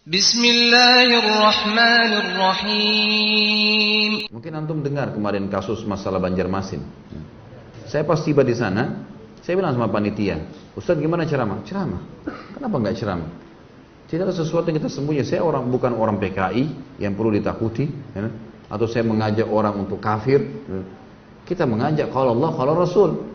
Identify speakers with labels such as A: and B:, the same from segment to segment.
A: Bismillahirrahmanirrahim.
B: Mungkin antum dengar kemarin kasus masalah Banjarmasin. Saya pas tiba di sana, saya bilang sama panitia, Ustadz gimana ceramah? Ceramah. Kenapa nggak ceramah? Tidak ada sesuatu yang kita sembunyi. Saya bukan orang PKI yang perlu ditakuti, ya, atau saya mengajak orang untuk kafir. Ya. Kita mengajak kalau Allah, kalau Rasul.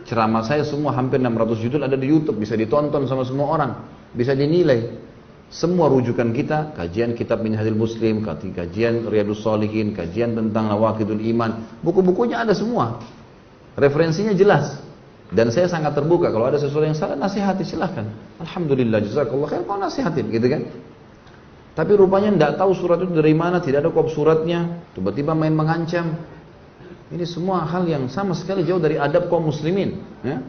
B: Ceramah saya semua hampir 600 judul ada di YouTube, bisa ditonton sama semua orang, bisa dinilai. Semua rujukan kita, kajian kitab Minhajul Muslim, kajian Riyadhus Shalihin, kajian tentang Nawaqidul Iman, buku-bukunya ada semua. Referensinya jelas. Dan saya sangat terbuka, kalau ada sesuatu yang salah, nasihati silahkan. Alhamdulillah, jazakallah khair, kau nasihatin, gitu kan. Tapi rupanya tidak tahu surat itu dari mana, tidak ada kop suratnya, tiba-tiba main mengancam. Ini semua hal yang sama sekali jauh dari adab kaum muslimin. Ya.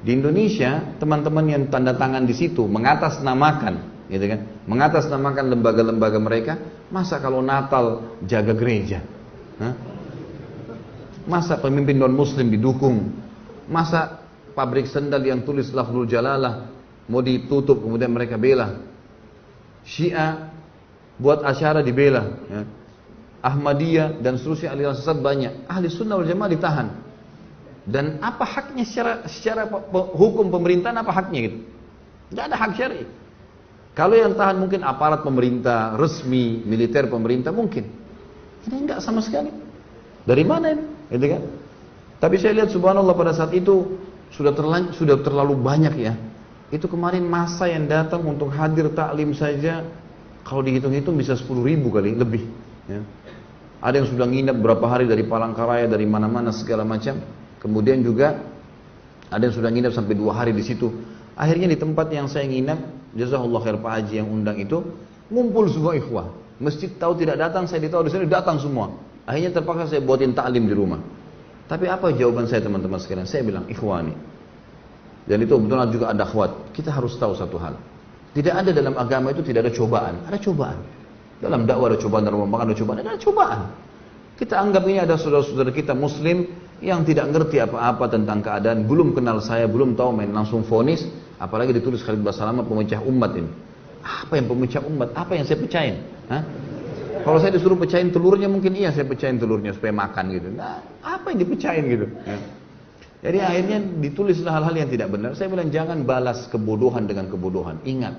B: Di Indonesia, teman-teman yang tanda tangan di situ, mengatasnamakan, gitu kan, mengatasnamakan lembaga-lembaga mereka, masa kalau Natal jaga gereja? Hah? Masa pemimpin non-muslim didukung? Masa pabrik sendal yang tulis lafzul jalalah mau ditutup kemudian mereka bela? Syiah buat asyara dibela, ya. Ahmadiyah dan seterusnya aliran sesat banyak. Ahli sunnah wal jamaah ditahan. Dan apa haknya secara hukum pemerintahan, apa haknya gitu? Tidak ada hak syar'i. Kalau yang tahan mungkin aparat pemerintah resmi, militer pemerintah mungkin. Ini enggak sama sekali. Dari mana ini? Gitu kan? Tapi saya lihat subhanallah pada saat itu sudah terlalu banyak ya. Itu kemarin masa yang datang untuk hadir taklim saja, kalau dihitung-hitung bisa 10.000 kali lebih. Ya. Ada yang sudah nginep berapa hari dari Palangkaraya, dari mana-mana segala macam. Kemudian juga ada yang sudah nginep sampai 2 hari di situ. Akhirnya di tempat yang saya nginep, jazakallah khair Pak Haji yang undang itu, ngumpul semua ikhwah. Masjid tahu tidak datang, saya ditahu di sini datang semua. Akhirnya terpaksa saya buatin taklim di rumah. Tapi apa jawaban saya teman-teman sekalian? Saya bilang ikhwani. Dan itu betul juga ada akhwat. Kita harus tahu satu hal. Tidak ada dalam agama itu tidak ada cobaan. Ada cobaan. Dalam dakwah ada cobaan, dalam makan ada cobaan, ada cobaan. Kita anggap ini ada saudara-saudara kita muslim yang tidak ngerti apa-apa tentang keadaan, belum kenal saya, belum tahu, main langsung vonis, apalagi ditulis Khalid Basalamah pemecah umat ini. Apa yang pemecah umat? Apa yang saya pecahin? Hah? Kalau saya disuruh pecahin telurnya mungkin iya saya pecahin telurnya supaya makan gitu. Nah, apa yang dipecahin gitu? Ya. Jadi akhirnya ditulislah hal-hal yang tidak benar. Saya bilang jangan balas kebodohan dengan kebodohan. Ingat.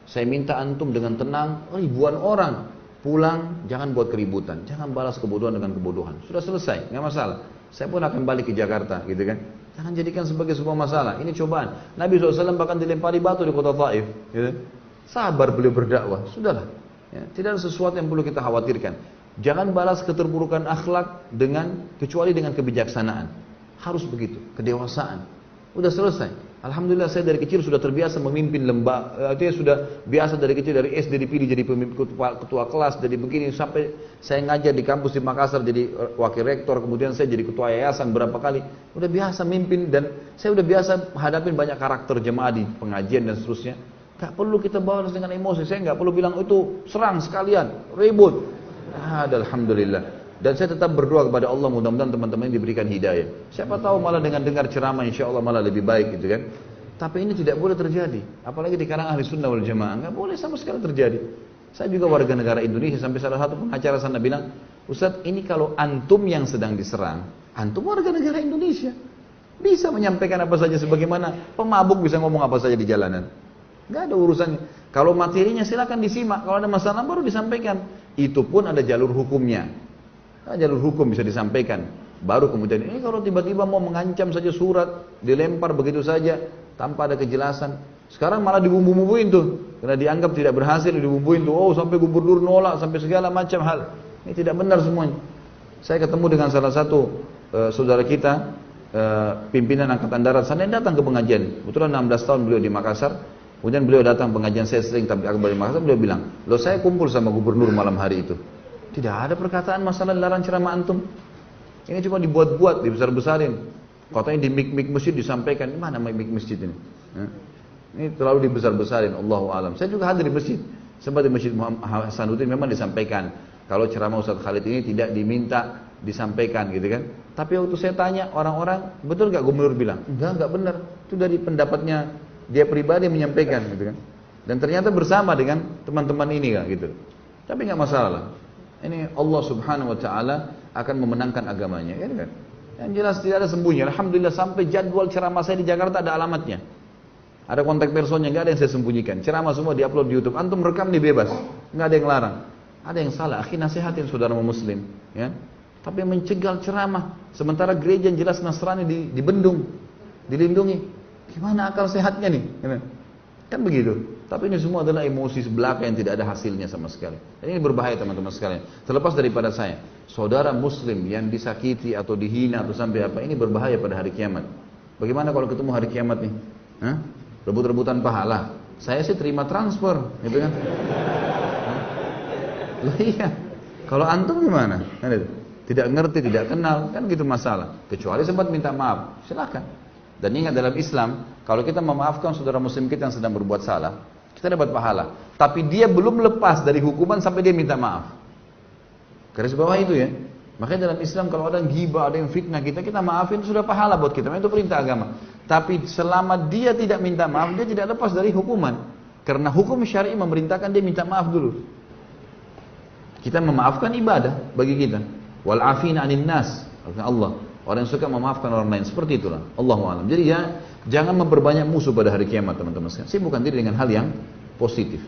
B: Saya minta antum dengan tenang, ribuan orang pulang, jangan buat keributan, jangan balas kebodohan dengan kebodohan. Sudah selesai, nggak masalah. Saya pun akan balik ke Jakarta, gitu kan? Jangan jadikan sebagai sebuah masalah. Ini cobaan. Nabi SAW bahkan dilempari batu di kota Taif. Gitu. Sabar beliau berdakwah, sudahlah. Ya, tidak ada sesuatu yang perlu kita khawatirkan. Jangan balas keterburukan akhlak kecuali dengan kebijaksanaan. Harus begitu, kedewasaan. Udah selesai. Alhamdulillah saya dari kecil sudah terbiasa memimpin lembaga, artinya sudah biasa dari kecil, dari SD dipilih jadi pemimpin ketua kelas, jadi begini sampai saya ngajar di kampus di Makassar jadi wakil rektor, kemudian saya jadi ketua yayasan berapa kali, udah biasa mimpin dan saya udah biasa hadapin banyak karakter jemaah di pengajian dan seterusnya. Gak perlu kita balas dengan emosi, saya gak perlu bilang itu serang sekalian, ribut. Alhamdulillah. Dan saya tetap berdoa kepada Allah mudah-mudahan teman-teman ini diberikan hidayah. Siapa tahu malah dengan dengar ceramah insya Allah malah lebih baik gitu kan. Tapi ini tidak boleh terjadi. Apalagi di kalangan ahli sunnah wal jamaah. Nggak boleh sama sekali terjadi. Saya juga warga negara Indonesia sampai salah satu pengacara sana bilang, Ustadz ini kalau antum yang sedang diserang, antum warga negara Indonesia. Bisa menyampaikan apa saja sebagaimana pemabuk bisa ngomong apa saja di jalanan. Nggak ada urusannya. Kalau materinya silakan disimak. Kalau ada masalah baru disampaikan. Itu pun ada jalur hukumnya. Jalur hukum bisa disampaikan. Baru kemudian ini kalau tiba-tiba mau mengancam saja surat, dilempar begitu saja tanpa ada kejelasan. Sekarang malah dibumbu-bumbuin tuh. Karena dianggap tidak berhasil dibumbuin tuh. Oh sampai gubernur nolak, sampai segala macam hal. Ini tidak benar semuanya. Saya ketemu dengan salah satu saudara kita, pimpinan Angkatan Darat sana yang datang ke pengajian. Kebetulan 16 tahun beliau di Makassar. Kemudian beliau datang pengajian saya sering tapi akbar di Makassar. Beliau bilang, loh saya kumpul sama gubernur malam hari itu. Tidak ada perkataan masalah larang ceramah antum. Ini cuma dibuat-buat, dibesar-besarin. Katanya di mik-mik masjid disampaikan. Mana mik-mik masjid ini? Ini terlalu dibesar-besarin. Allahu a'lam. Saya juga hadir di masjid. Sempat di masjid Muhammad Hasanuddin memang disampaikan. Kalau ceramah Ustaz Khalid ini tidak diminta disampaikan gitu kan. Tapi waktu saya tanya orang-orang, betul nggak gubernur bilang? Enggak benar. Itu dari pendapatnya dia pribadi menyampaikan gitu kan. Dan ternyata bersama dengan teman-teman ini kan gitu. Tapi nggak masalah. Ini Allah Subhanahu Wa Taala akan memenangkan agamanya, kan? Yang jelas tidak ada sembunyi. Alhamdulillah sampai jadwal ceramah saya di Jakarta ada alamatnya. Ada kontak personnya, nggak ada yang saya sembunyikan. Ceramah semua diupload di YouTube. Antum rekam nih bebas, nggak ada yang larang. Ada yang salah, akhi nasihatin saudara muslim, ya. Tapi mencegal ceramah, sementara gereja yang jelas Nasrani dibendung, dilindungi. Gimana akal sehatnya nih? Kan begitu. Tapi ini semua adalah emosi belaka yang tidak ada hasilnya sama sekali. Dan ini berbahaya teman-teman sekalian. Terlepas daripada saya, saudara muslim yang disakiti atau dihina atau sampai apa, ini berbahaya pada hari kiamat. Bagaimana kalau ketemu hari kiamat nih? Hah? Rebut-rebutan pahala. Saya sih terima transfer, gitu kan? Loh iya. Kalau antum gimana? Tidak ngerti, tidak kenal, kan gitu masalah. Kecuali sempat minta maaf, silakan. Dan ingat dalam Islam, kalau kita memaafkan saudara muslim kita yang sedang berbuat salah, kita dapat pahala. Tapi dia belum lepas dari hukuman sampai dia minta maaf. Garis bawah itu ya. Makanya dalam Islam kalau ada yang ghibah, ada yang fitnah kita maafin, itu sudah pahala buat kita. Itu perintah agama. Tapi selama dia tidak minta maaf, dia tidak lepas dari hukuman. Karena hukum syar'i memerintahkan dia minta maaf dulu. Kita memaafkan ibadah bagi kita. Wal afina 'anil nas. Allah. Orang yang suka memaafkan orang lain, seperti itulah. Allahu a'lam. Jadi ya, jangan memperbanyak musuh pada hari kiamat teman-teman sekalian. Sibukkan diri dengan hal yang positif.